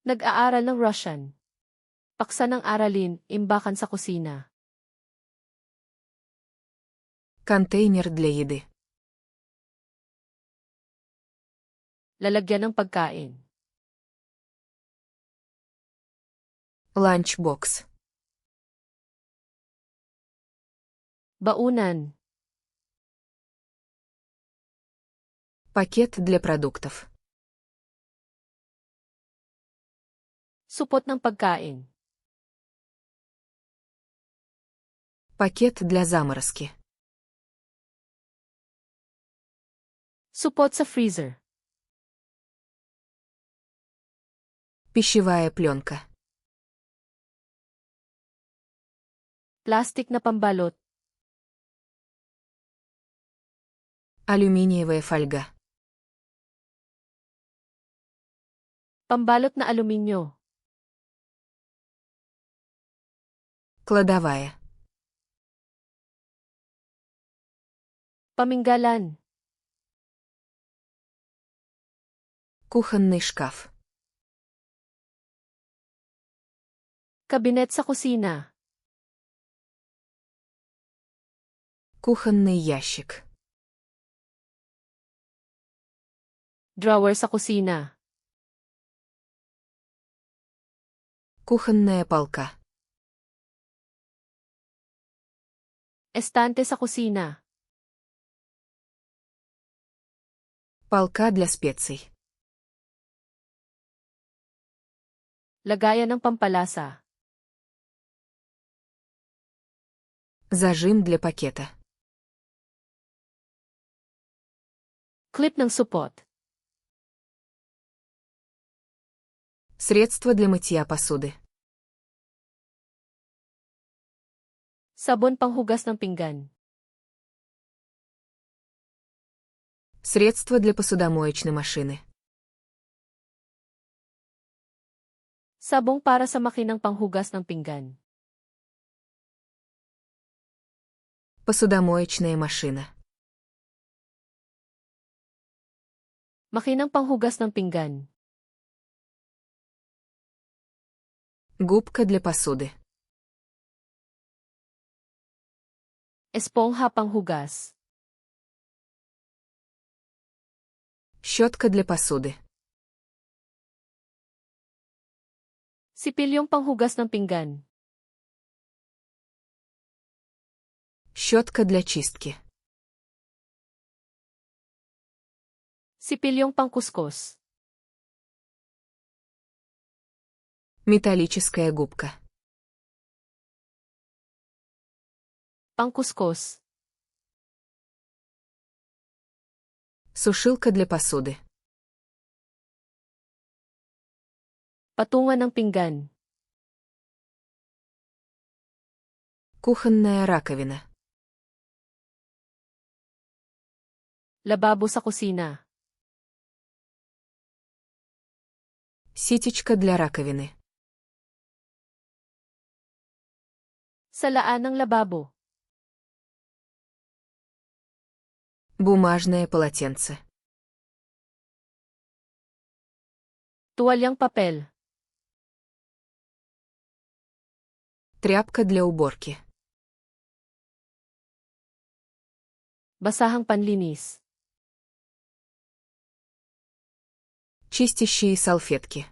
Nag-aaral ng Russian. Paksa ng aralin, imbakan sa kusina. Контейнер для еды. Lalagyan ng pagkain. Ланч-бокс. Baunan. Пакет для продуктов. Supot ng pagkain. Пакет для заморозки. Supot sa freezer. Пищевая пленка. Plastic na pambalot. Алюминиевая фольга. Pambalot na aluminyo. Кладовая. Paminggalan. Кухонный шкаф. Kabinet sa kusina. Кухонный ящик. Drawer sa kusina. Кухонная полка. Estante sa kusina. Полка для специй. Lagayan ng pampalasa. Зажим для пакета. Clip ng supot. Средство для мытья посуды. Sabon panghugas ng pinggan. Средство для посудомоечной машины. Sabong para sa makinang panghugas ng pinggan. Посудомоечная машина. Makinang panghugas ng pinggan. Губка для посуды. Espongha panghugas. Щетка для посуды. Sipilyong panghugas ng pinggan. Щетка для чистки. Sipilyong pangkuskus. Металлическая губка. Pangkuskus. Сушилка для посуды. Patungan ng pinggan. Кухонная раковина. Lababo sa kusina. Ситечка для раковины. Salaan ng lababo. Бумажное полотенце. Tuwalyang papel. Тряпка для уборки. Basahang panlinis. Чистящие салфетки.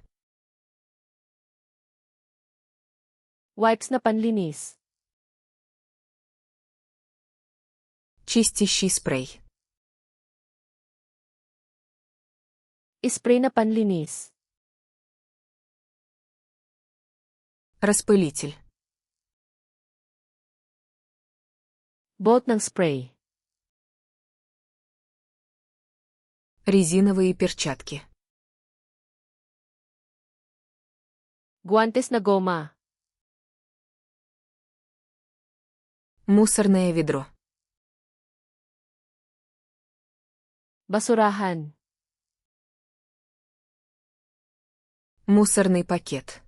Wipes na panlinis. Чистящий спрей. Spray na panlinis. Распылитель. Bolt ng spray. Резиновые перчатки. Guantes na goma. Мусорное ведро. Basurahan. Мусорный пакет.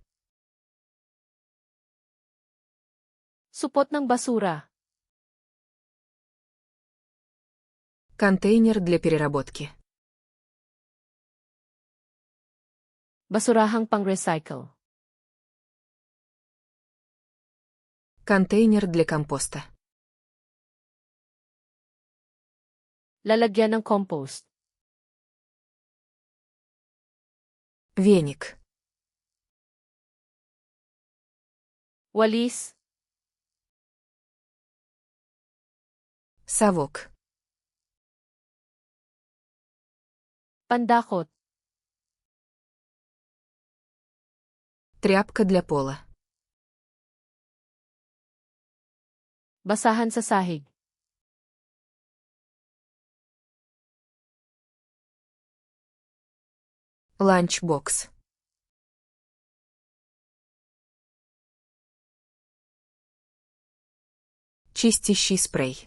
Supot ng basura. Контейнер для переработки. Basurahang pang-recycle. Контейнер для компоста. Lalagyan ng compost. Веник. Walis. Совок. Pandakot. Тряпка для пола. Basahan sa sahig. Ланч-бокс. Чистящий спрей.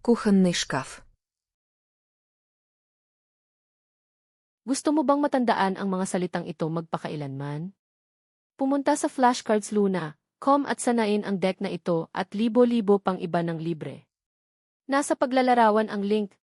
Кухонный шкаф. Gusto mo bang matandaan ang mga salitang ito magpakailanman? Pumunta sa flashcardsluna.com at sanain ang deck na ito at libo-libo pang iba ng libre. Nasa paglalarawan ang link.